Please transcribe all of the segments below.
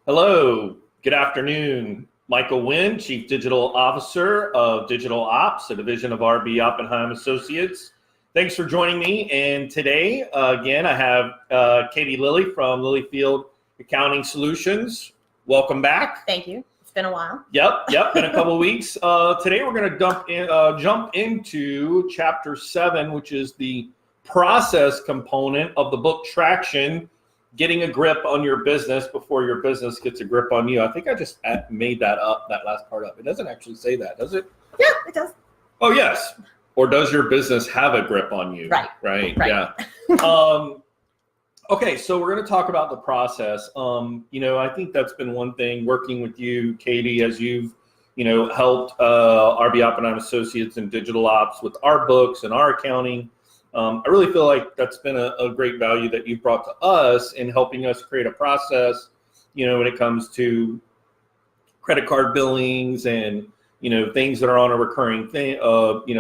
Hello, good afternoon. Michael Winn, Chief Digital Officer of Digital Ops, a division of RB Oppenheim Associates. Thanks for joining me. And today, again, I have Katie Lilly from Lilly Field Accounting Solutions. Welcome back. Thank you. It's been a while. Yep, been a couple of weeks. Today, we're going to jump into Chapter 7, which is the process component of the book Traction, Getting a Grip on Your Business Before Your Business Gets a Grip on You. I think I just made that last part up. It doesn't actually say that, does it? Yeah, it does. Oh, yes. Or does your business have a grip on you? Right. Yeah. Okay, so we're going to talk about the process. I think that's been one thing working with you, Katie, as you've, helped RB Oppenheim Associates and Digital Ops with our books and our accounting. I really feel like that's been a great value that you've brought to us in helping us create a process, when it comes to credit card billings and, things that are on a recurring thing,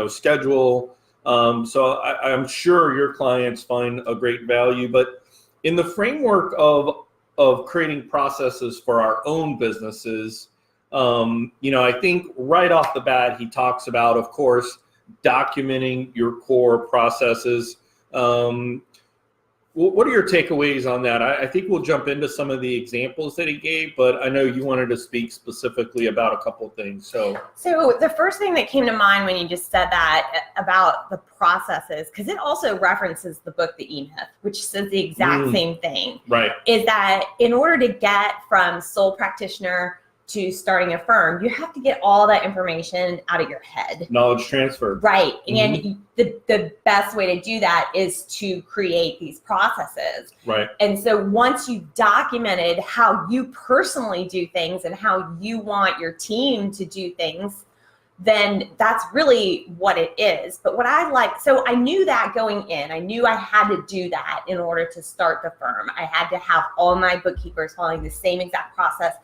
schedule. So I'm sure your clients find a great value, but in the framework of creating processes for our own businesses, I think right off the bat, he talks about, of course, documenting your core processes. What are your takeaways on that? I think we'll jump into some of the examples that he gave, but I know you wanted to speak specifically about a couple of things. So the first thing that came to mind when you just said that about the processes, because it also references the book, The E-Myth, which says the exact same thing. Right. Is that in order to get from sole practitioner to starting a firm, you have to get all that information out of your head. Knowledge transfer. Right. And the best way to do that is to create these processes. Right. And so once you've documented how you personally do things and how you want your team to do things, then that's really what it is. But what I like, so I knew that going in, I knew I had to do that in order to start the firm. I had to have all my bookkeepers following the same exact process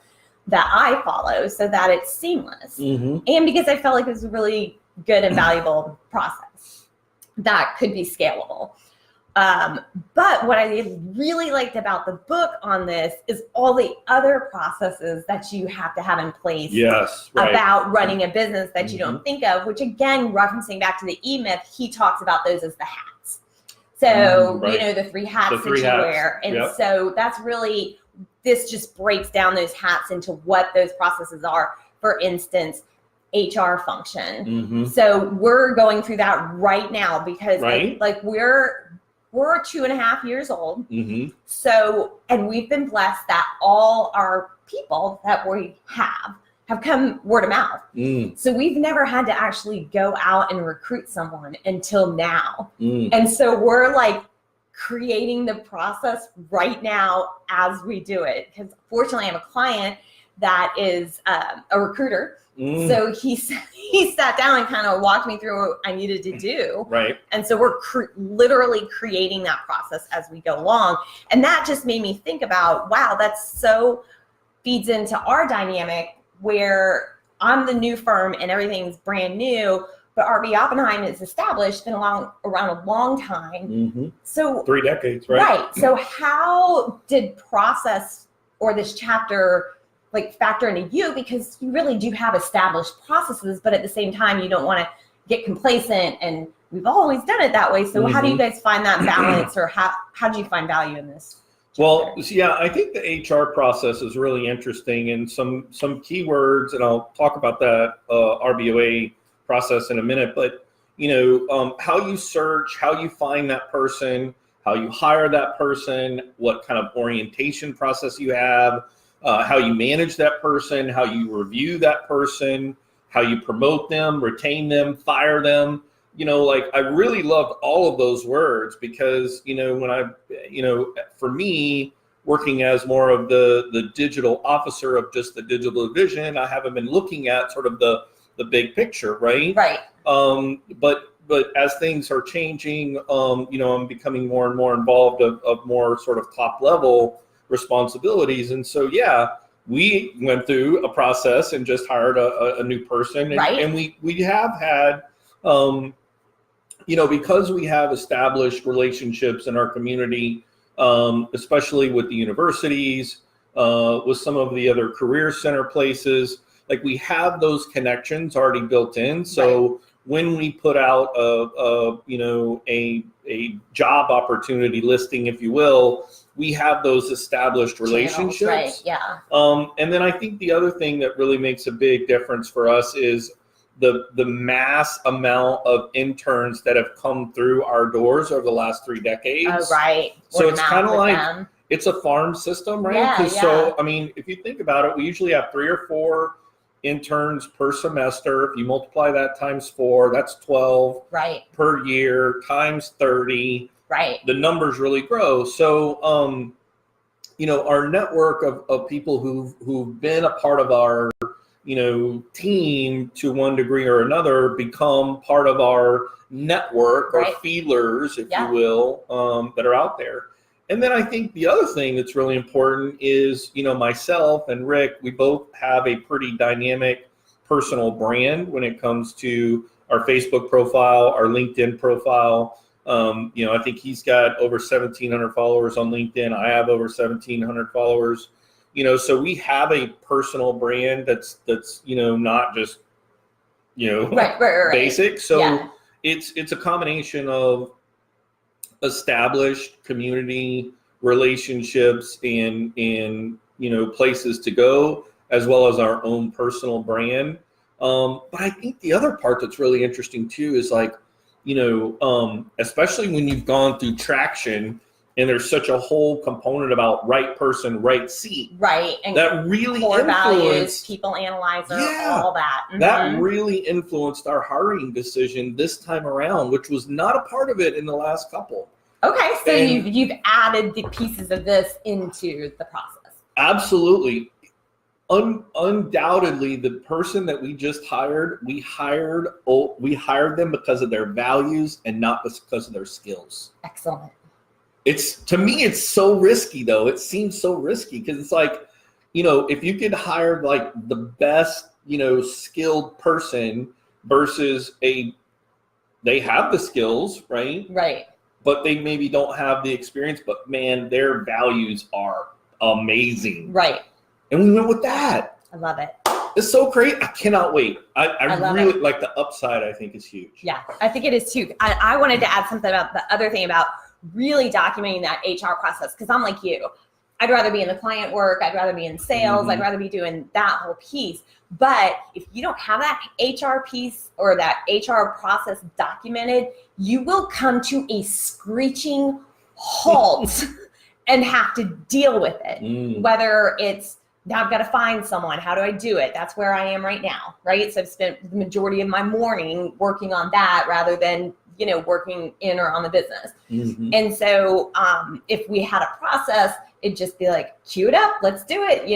that I follow so that it's seamless. And because I felt like it was a really good and valuable process that could be scalable. But what I really liked about the book on this is all the other processes that you have to have in place about running a business that you don't think of, which again, referencing back to the E-Myth, he talks about those as the hats. So, the three hats that you wear. And so that's really, this just breaks down those hats into what those processes are. For instance, HR function. So we're going through that right now because like we're 2.5 years old. So, and we've been blessed that all our people that we have come word of mouth. So we've never had to actually go out and recruit someone until now. And so we're like creating the process right now as we do it. Because fortunately, I have a client that is a recruiter. So he sat down and kind of walked me through what I needed to do. Right. And so we're literally creating that process as we go along. And that just made me think about, wow, that's so feeds into our dynamic where I'm the new firm and everything's brand new. But RB Oppenheim is established, been around a long time. So 3 decades, right? Right. So how did process or this chapter like factor into you? Because you really do have established processes, but at the same time, you don't want to get complacent, and we've always done it that way. So how do you guys find that balance, or how do you find value in this chapter? Well, yeah, I think the HR process is really interesting, and some keywords, and I'll talk about that RBOA process in a minute, but how you search, how you find that person, how you hire that person, what kind of orientation process you have, how you manage that person, how you review that person, how you promote them, retain them, fire them. I really loved all of those words because, for me, working as more of the digital officer of just the digital division, I haven't been looking at sort of the big picture, right? Right. But as things are changing, I'm becoming more and more involved of more sort of top level responsibilities. And so, we went through a process and just hired a new person. And we have had, because we have established relationships in our community, especially with the universities, with some of the other career center places. Like we have those connections already built in. So when we put out a job opportunity listing, if you will, we have those established relationships. Channels, right, yeah. And then I think the other thing that really makes a big difference for us is the mass amount of interns that have come through our doors over the last 3 decades. Oh, right. So it's kind of like, them. it's a farm system, right? Yeah, So, I mean, if you think about it, we usually have 3 or 4 interns per semester. If you multiply that times 4, that's 12 per year times 30. Right. The numbers really grow. So, our network of people who've been a part of our, team to one degree or another become part of our network or feelers, if you will, that are out there. And then I think the other thing that's really important is, myself and Rick, we both have a pretty dynamic personal brand when it comes to our Facebook profile, our LinkedIn profile. I think he's got over 1,700 followers on LinkedIn. I have over 1,700 followers. So we have a personal brand that's not just basic. So it's a combination of established community relationships and places to go, as well as our own personal brand. But I think the other part that's really interesting too is like, especially when you've gone through traction and there's such a whole component about right person, right seat. Right. And that really core values, people analyzer, all that. Mm-hmm. That really influenced our hiring decision this time around, which was not a part of it in the last couple. Okay, so you've added the pieces of this into the process. Absolutely. Undoubtedly, the person that we just hired, we hired them because of their values and not because of their skills. Excellent. To me, it's so risky though. It seems so risky because it's like, if you could hire like the best, skilled person versus they have the skills, right? Right. But they maybe don't have the experience, but man, their values are amazing. Right. And we went with that. I love it. It's so great. I cannot wait. I really it. like the upside, I think is huge. Yeah, I think it is too. I wanted to add something about the other thing about really documenting that HR process, because I'm like you. I'd rather be in the client work. I'd rather be in sales. I'd rather be doing that whole piece. But if you don't have that HR piece or that HR process documented, you will come to a screeching halt and have to deal with it. Whether it's, now I've got to find someone. How do I do it? That's where I am right now, right? So I've spent the majority of my morning working on that rather than, working in or on the business. And so if we had a process, it'd just be like, cue it up, let's do it,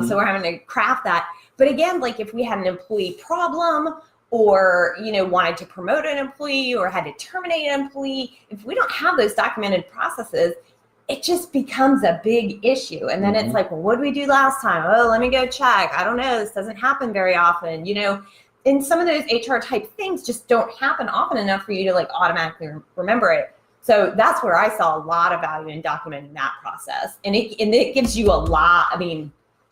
So we're having to craft that. But again, like if we had an employee problem or, wanted to promote an employee or had to terminate an employee, if we don't have those documented processes, it just becomes a big issue. And then it's like, well, what did we do last time? Oh, let me go check. I don't know. This doesn't happen very often, And some of those HR type things just don't happen often enough for you to like automatically remember it. So that's where I saw a lot of value in documenting that process. And it gives you a lot. I mean,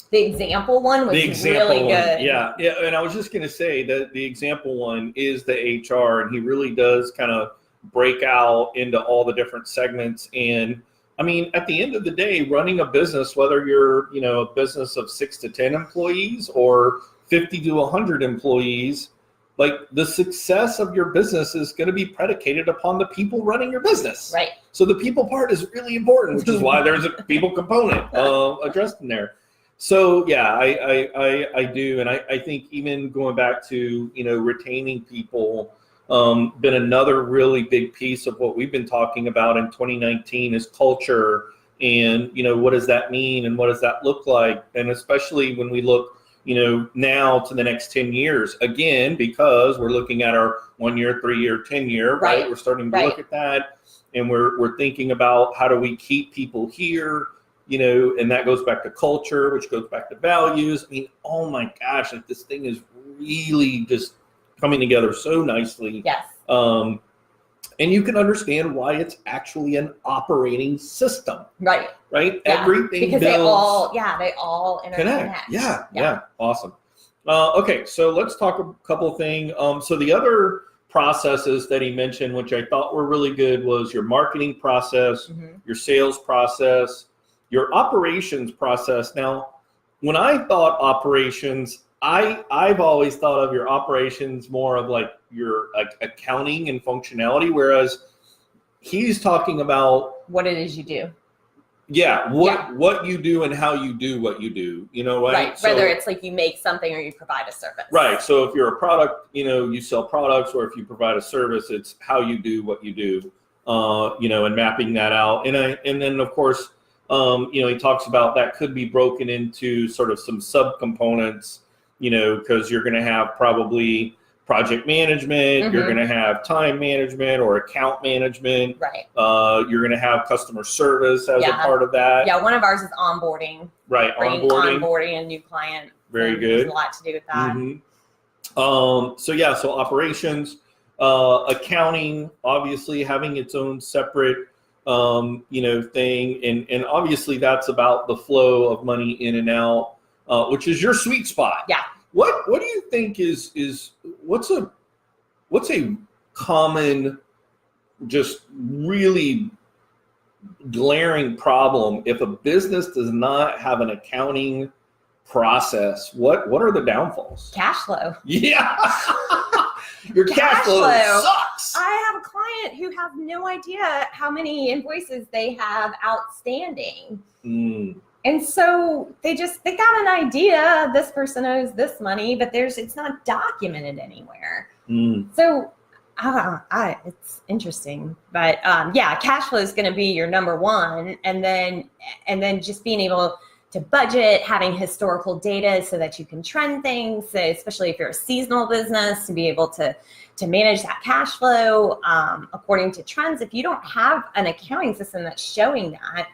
the example one was really good. Yeah. And I was just going to say that the example one is the HR, and he really does kind of break out into all the different segments. And I mean, at the end of the day, running a business, whether you're, a business of 6 to 10 employees or 50 to 100 employees, like the success of your business is going to be predicated upon the people running your business. Right. So the people part is really important, which is why there's a people component addressed in there. So yeah, I do. And I think even going back to, retaining people, been another really big piece of what we've been talking about in 2019 is culture. And, what does that mean? And what does that look like? And especially when we look, now to the next 10 years, again, because we're looking at our 1 year, 3 year, 10 year, right? We're starting to look at that, and we're thinking about how do we keep people here, and that goes back to culture, which goes back to values. I mean, oh my gosh, like this thing is really just coming together so nicely. Yes. And you can understand why it's actually an operating system. Right. Right? Yeah. Everything because builds, they all interconnect. Yeah. Awesome. Okay, so let's talk a couple of things. So the other processes that he mentioned, which I thought were really good, was your marketing process, your sales process, your operations process. Now, when I thought operations, I've always thought of your operations more of like your accounting and functionality, whereas he's talking about what it is you do. Yeah, what you do and how you do what you do, right? Right, So, whether it's like you make something or you provide a service. Right, so if you're a product, you sell products, or if you provide a service, it's how you do what you do, and mapping that out. And then of course, he talks about that could be broken into sort of some subcomponents, because you're going to have probably project management, you're going to have time management or account management. Right. You're going to have customer service as a part of that. Yeah, one of ours is onboarding. Right, onboarding a new client. Very good. There's a lot to do with that. So operations, accounting, obviously having its own separate, thing, and obviously that's about the flow of money in and out, which is your sweet spot. Yeah. What do you think is what's a common, just really glaring problem if a business does not have an accounting process? What are the downfalls? Cash flow. Yeah. Your cash flow sucks. I have a client who has no idea how many invoices they have outstanding. And so they got an idea, this person owes this money, but it's not documented anywhere. So it's interesting, but cash flow is going to be your number one. And then just being able to budget, having historical data so that you can trend things, so especially if you're a seasonal business, to be able to manage that cash flow according to trends. If you don't have an accounting system that's showing that,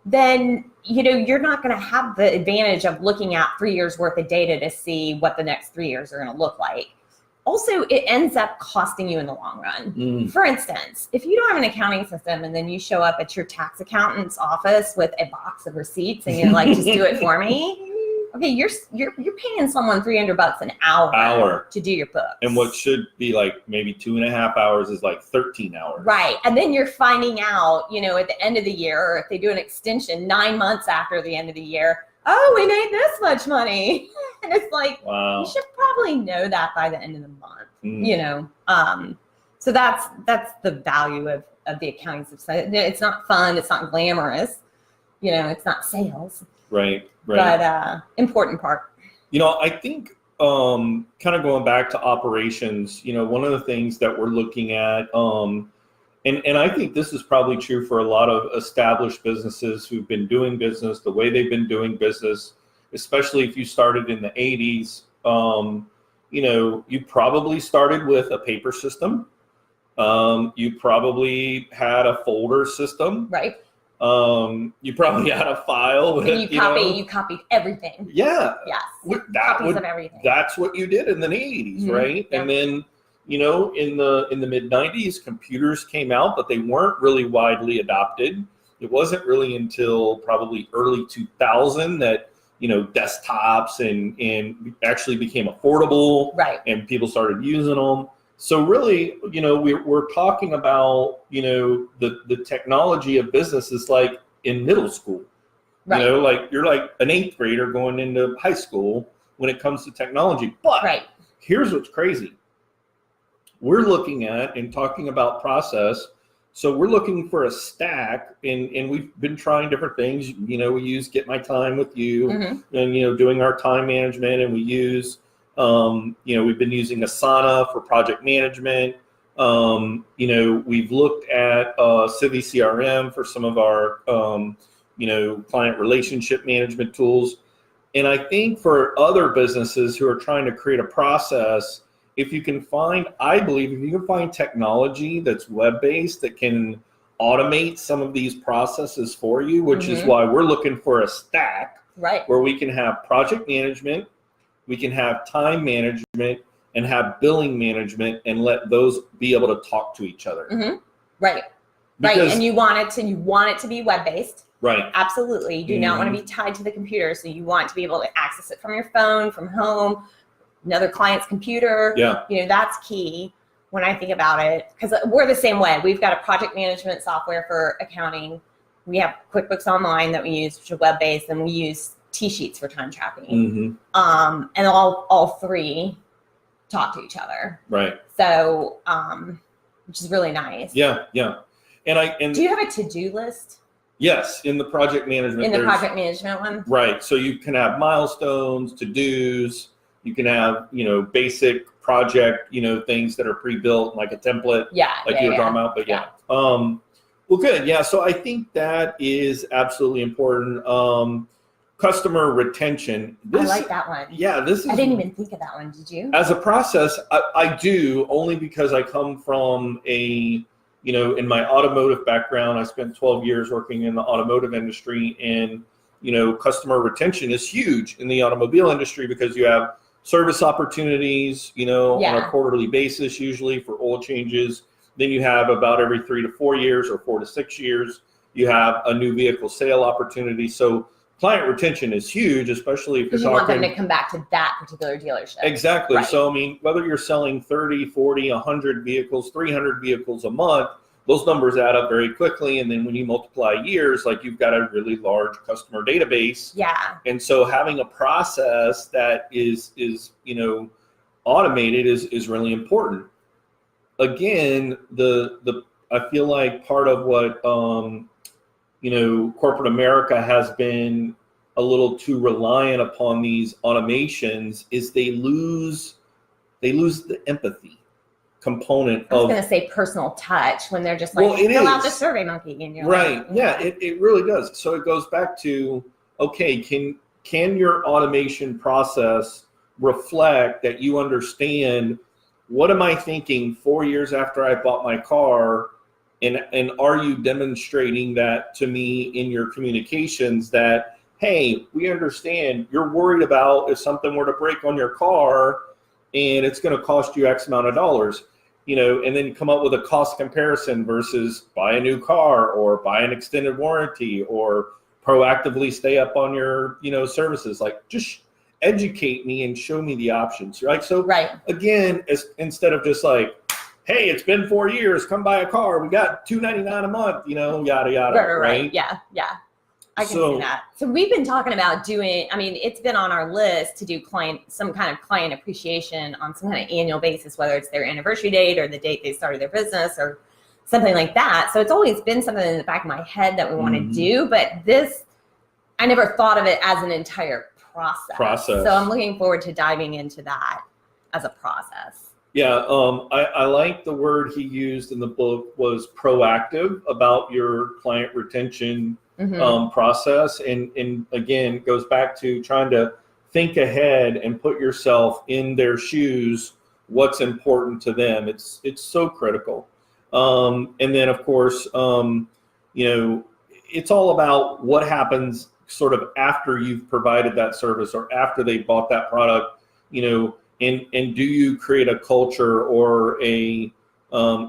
then you're not going to have the advantage of looking at 3 years worth of data to see what the next 3 years are going to look like. Also, it ends up costing you in the long run. For instance, if you don't have an accounting system and then you show up at your tax accountant's office with a box of receipts and you're like, just do it for me. Okay, you're paying someone $300 an hour to do your books. And what should be like maybe 2.5 hours is like 13 hours. Right. And then you're finding out, at the end of the year, or if they do an extension 9 months after the end of the year, oh, we made this much money. And it's like, wow. You should probably know that by the end of the month, So that's the value of the accounting system. It's not fun. It's not glamorous. It's not sales. Right. But important part. I think kind of going back to operations, one of the things that we're looking at, and I think this is probably true for a lot of established businesses who've been doing business the way they've been doing business, especially if you started in the 80s. You probably started with a paper system. You probably had a folder system. Right. You probably had a file. And you copied everything. Yeah. Yes. Copies of everything. That's what you did in the 80s, right? Yeah. And then, in the mid 90s, computers came out, but they weren't really widely adopted. It wasn't really until probably early 2000 that, desktops and actually became affordable. Right. And people started using them. So really, we're talking about, the technology of business is like in middle school. Right. Like you're like an 8th grader going into high school when it comes to technology. But here's what's crazy. We're looking at and talking about process. So we're looking for a stack, and we've been trying different things. We use Get My Time with You, and, doing our time management, and we use we've been using Asana for project management. We've looked at Civi CRM for some of our, client relationship management tools. And I think for other businesses who are trying to create a process, if you can find technology that's web-based that can automate some of these processes for you, which is why we're looking for a stack, right, where we can have project management, we can have time management, and have billing management, and let those be able to talk to each other. Right. Because, And you want it to be web-based. right. Absolutely. You do not want to be tied to the computer. So you want to be able to access it from your phone, from home, another client's computer. Yeah. That's key when I think about it, because we're the same way. We've got a project management software for accounting. We have QuickBooks Online that we use, which is web-based, and we use T-Sheets for time tracking. And all three talk to each other. Right. So, which is really nice. Yeah. And do you have a to-do list? Yes, in the project management. In the project management one? Right. So you can have milestones, to-dos. You can have, basic project, things that are pre-built, like a template. Yeah. Like you were talking about. But yeah. Well, good. Yeah. So I think that is absolutely important. Customer retention. I like that one. Yeah. I didn't even think of that one. Did you? As a process, I do, only because I come from in my automotive background. I spent 12 years working in the automotive industry, and, customer retention is huge in the automobile industry because you have service opportunities, on a quarterly basis, usually for oil changes. Then you have about every 3 to 4 years or 4 to 6 years, you have a new vehicle sale opportunity. So client retention is huge, especially if you're talking. You want them to come back to that particular dealership. Exactly. Right. So, whether you're selling 30, 40, 100 vehicles, 300 vehicles a month, those numbers add up very quickly. And then when you multiply years, like, you've got a really large customer database. Yeah. And so having a process that is automated is really important. Again, I feel like part of what, corporate America has been a little too reliant upon these automations is they lose the empathy component. I was going to say personal touch when they're just like, fill out the survey monkey. And you're right. Like, yeah, it really does. So it goes back to, okay, can your automation process reflect that you understand, what am I thinking 4 years after I bought my car? And are you demonstrating that to me in your communications that, hey, we understand you're worried about if something were to break on your car and it's going to cost you X amount of dollars, and then come up with a cost comparison versus buy a new car or buy an extended warranty or proactively stay up on your, services. Like, just educate me and show me the options, right? So again, instead of just like, hey, it's been 4 years, come buy a car, we got $299 a month, yada yada. Right. Yeah. I can see that. So we've been talking about it's been on our list to do some kind of client appreciation on some kind of annual basis, whether it's their anniversary date or the date they started their business or something like that. So it's always been something in the back of my head that we want to do, but I never thought of it as an entire process. So I'm looking forward to diving into that as a process. Yeah, I like the word he used in the book was proactive about your client retention process. And again, it goes back to trying to think ahead and put yourself in their shoes, what's important to them. It's so critical. And then, of course, it's all about what happens sort of after you've provided that service or after they bought that product, and do you create a culture or an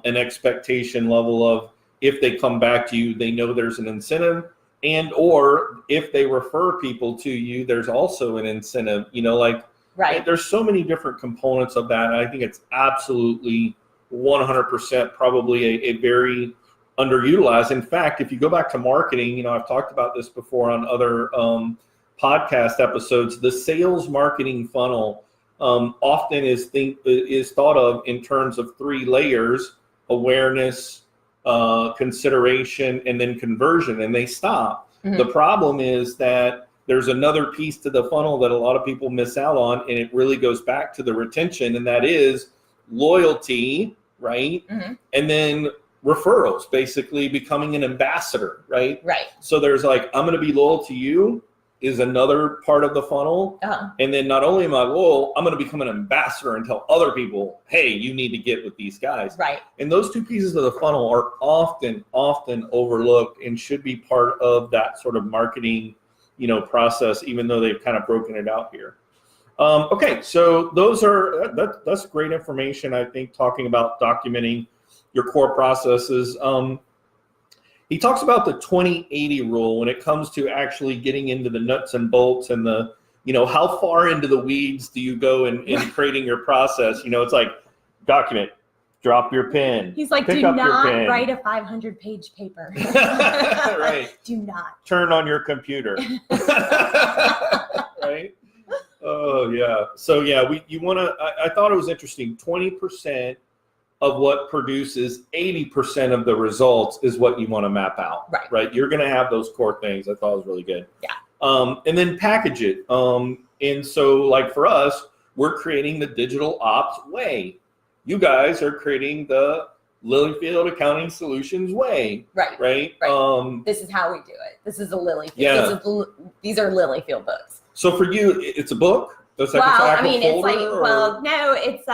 expectation level of, if they come back to you, they know there's an incentive, and or if they refer people to you, there's also an incentive, there's so many different components of that. And I think it's absolutely 100% probably a very underutilized. In fact, if you go back to marketing, I've talked about this before on other podcast episodes, the sales marketing funnel often is thought of in terms of 3 layers: awareness, consideration, and then conversion, and they stop. The problem is that there's another piece to the funnel that a lot of people miss out on, and it really goes back to the retention, and that is loyalty, right? And then referrals, basically becoming an ambassador, right? So there's like, I'm going to be loyal to you is another part of the funnel. And then not only am I loyal, I'm going to become an ambassador and tell other people, hey, you need to get with these guys. And those 2 pieces of the funnel are often overlooked and should be part of that sort of marketing, process, even though they've kind of broken it out here. Okay, so that's great information, I think, talking about documenting your core processes. He talks about the 20-80 rule when it comes to actually getting into the nuts and bolts and the, how far into the weeds do you go in creating your process? It's like document, drop your pen. He's like, do not write a 500-page paper. Right. Do not. Turn on your computer. Right. Oh yeah. So yeah, you want to. I thought it was interesting. 20% of what produces 80% of the results is what you want to map out. Right. Right. You're going to have those core things. I thought it was really good. Yeah. And then package it. And so like for us, we're creating the digital ops way. You guys are creating the Lilyfield Accounting Solutions way. Right. Right. This is how we do it. This is a Lilyfield. Yeah. These are Lilyfield books. So for you, it's a book. That's like it's like, no, it's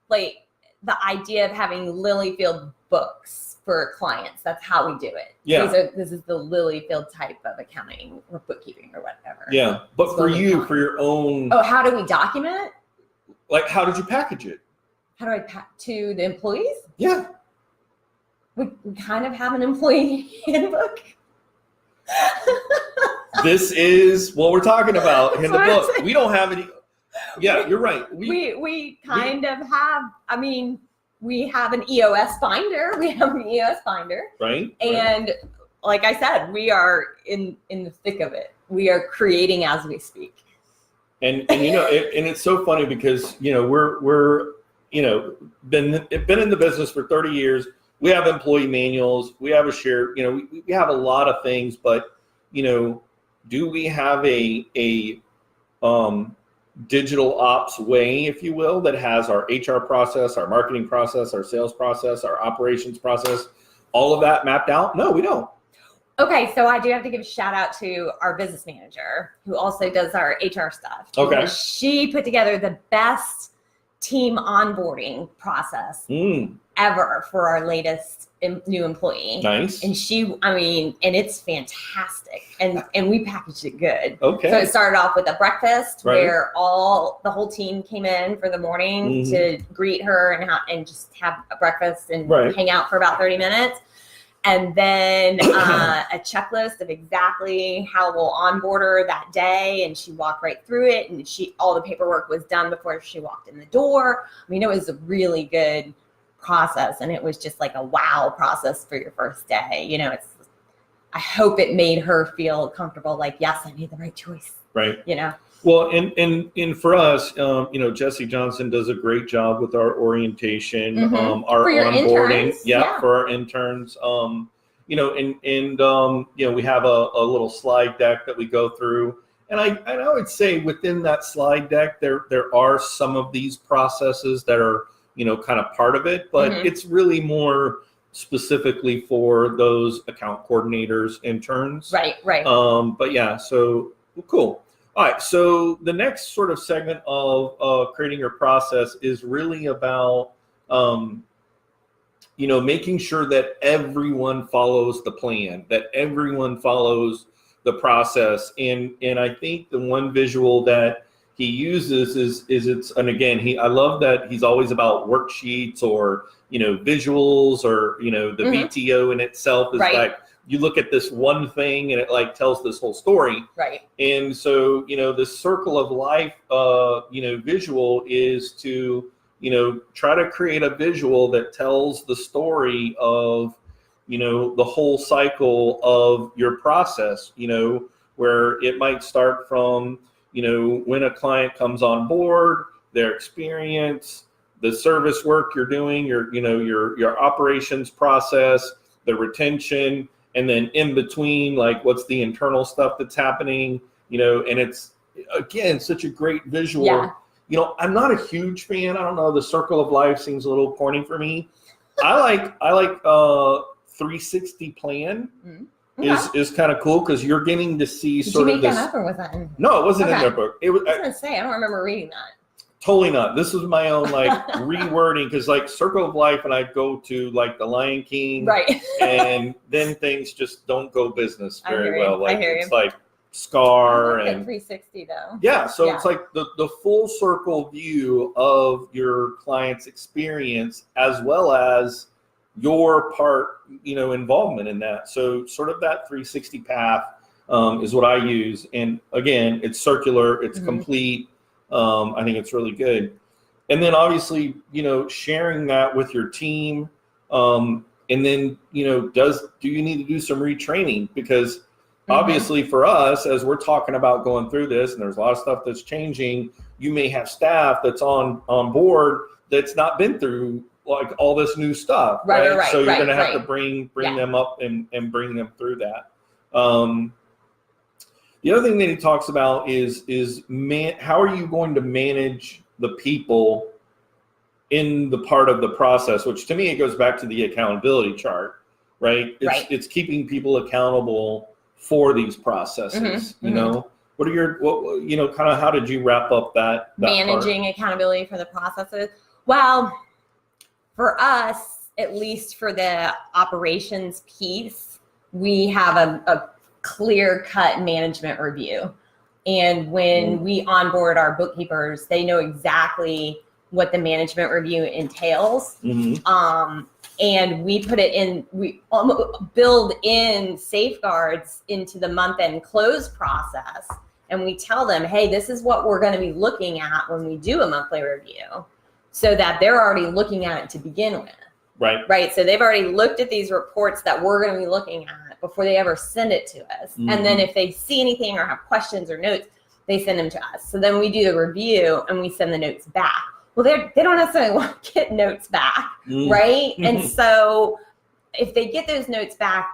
like the idea of having Lilyfield books for clients. That's how we do it. Yeah. This is the Lilyfield type of accounting or bookkeeping or whatever. Yeah. But for you, for your own. Oh, how do we document? Like, how did you package it? How do I to the employees? Yeah. We kind of have an employee handbook. This is what we're talking about in the book. We don't have any. Yeah, you're right. We kind of have. I mean, we have an EOS binder. Right. And like I said, we are in the thick of it. We are creating as we speak. And it's so funny because we're been in the business for 30 years. We have employee manuals. We have a share. We have a lot of things, but do we have a digital ops way, if you will, that has our HR process, our marketing process, our sales process, our operations process, all of that mapped out? No, we don't. Okay, so I do have to give a shout out to our business manager who also does our HR stuff. Okay. She put together the best team onboarding process ever for our latest new employee. Nice. And and it's fantastic. And we packaged it good. Okay. So it started off with a breakfast where the whole team came in for the morning to greet her and just have a breakfast and hang out for about 30 minutes. And then a checklist of exactly how we'll onboard her that day. And she walked right through it. And all the paperwork was done before she walked in the door. I mean, it was a really good process. And it was just like a wow process for your first day. I hope it made her feel comfortable. Like, yes, I made the right choice. Right. Well, and for us, Jesse Johnson does a great job with our orientation, our onboarding, interns, for our interns. We have a little slide deck that we go through, and I would say within that slide deck, there are some of these processes that are kind of part of it, but it's really more specifically for those account coordinators, interns. Right. But yeah, so cool. All right, so the next sort of segment of creating your process is really about, making sure that everyone follows the plan, that everyone follows the process. And I think the one visual that he uses is I love that he's always about worksheets or, visuals or, the VTO in itself is like, you look at this one thing and it like tells this whole story. Right. And so, the circle of life, visual is to, try to create a visual that tells the story of, the whole cycle of your process, where it might start from, when a client comes on board, their experience, the service work you're doing, your operations process, the retention, and then in between, like what's the internal stuff that's happening, and it's, again, such a great visual. Yeah. I'm not a huge fan. I don't know. The circle of life seems a little corny for me. I like 360 plan is kind of cool because you're getting to see Did sort you of make this. that up or was that in? No, it wasn't in their book. I was going to say, I don't remember reading that. Totally not. This is my own rewording because circle of life and I go to the Lion King, right? And then things just don't go business very well. I hear it's you. like Scar and 360 though. Yeah, so it's like the full circle view of your client's experience as well as your part, involvement in that. So sort of that 360 path is what I use. And again, it's circular, it's complete. I think it's really good. And then obviously, sharing that with your team. And then, do you need to do some retraining? Because obviously for us, as we're talking about going through this, and there's a lot of stuff that's changing, you may have staff that's on board that's not been through like all this new stuff, right? So you're going to have to bring them up and bring them through that. The other thing that he talks about is how are you going to manage the people in the part of the process, which to me, it goes back to the accountability chart, right? It's keeping people accountable for these processes, What are your, kind of how did you wrap up that managing part? Accountability for the processes? Well, for us, at least for the operations piece, we have a clear-cut management review. And when we onboard our bookkeepers, they know exactly what the management review entails. And we put it in, we build in safeguards into the month-end close process. And we tell them, hey, this is what we're going to be looking at when we do a monthly review, so that they're already looking at it to begin with. Right. So they've already looked at these reports that we're going to be looking at before they ever send it to us. And then if they see anything or have questions or notes, they send them to us. So then we do the review and we send the notes back. Well, they don't necessarily want to get notes back, right? And so if they get those notes back,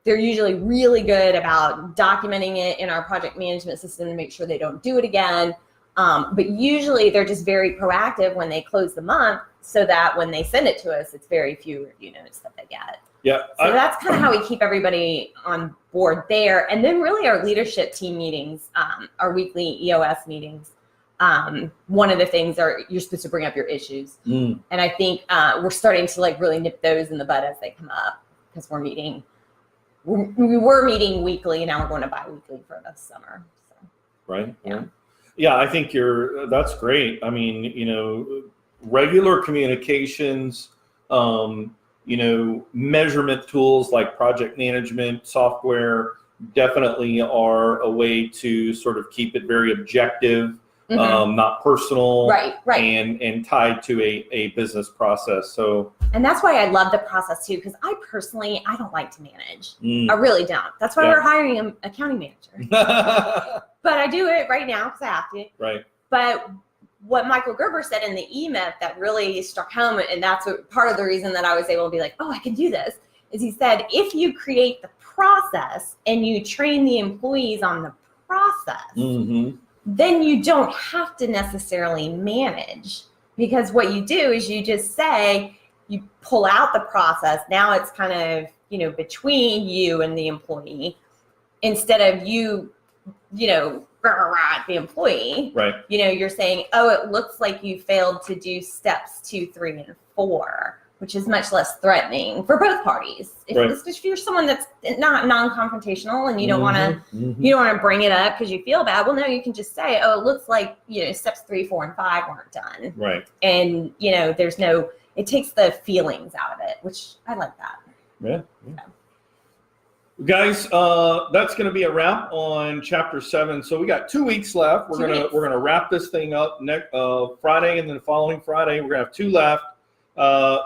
they're usually really good about documenting it in our project management system to make sure they don't do it again. But usually they're just very proactive when they close the month, so that when they send it to us, it's very few review notes that they get. Yeah. So that's kind of how we keep everybody on board there. And then really our leadership team meetings, our weekly EOS meetings. One of the things are you're supposed to bring up your issues. And I think we're starting to like really nip those in the bud as they come up, because we were meeting weekly, and now we're going to bi-weekly for the summer. So, right. Yeah, I think that's great. I mean, regular communications, measurement tools like project management software definitely are a way to sort of keep it very objective, not personal, right, and tied to a business process. So, and that's why I love the process too, because I don't like to manage. I really don't. That's why we're hiring an accounting manager. But I do it right now because I have to. Right. But what Michael Gerber said in the email that really struck home, and that's part of the reason that I was able to be like, oh, I can do this, is he said, if you create the process and you train the employees on the process, then you don't have to necessarily manage. Because what you do is you just say, you pull out the process. Now it's kind of, between you and the employee, instead of you, the employee, right? You're saying, oh, it looks like you failed to do steps 2, 3, and 4, which is much less threatening for both parties. If you're someone that's not non-confrontational and you don't want to, bring it up because you feel bad. Well, no, you can just say, oh, it looks like, steps 3, 4, and 5 weren't done. Right. And, it takes the feelings out of it, which I like that. Yeah. Guys, that's going to be a wrap on chapter 7. So we got 2 weeks left. We're gonna wrap this thing up next Friday, and then the following Friday we're gonna have 2 left.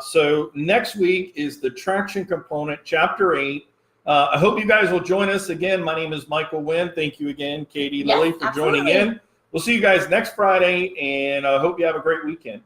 So next week is the traction component, chapter 8. I hope you guys will join us again. My name is Michael Winn. Thank you again, Katie, Lilly, for joining in. We'll see you guys next Friday, and I hope you have a great weekend.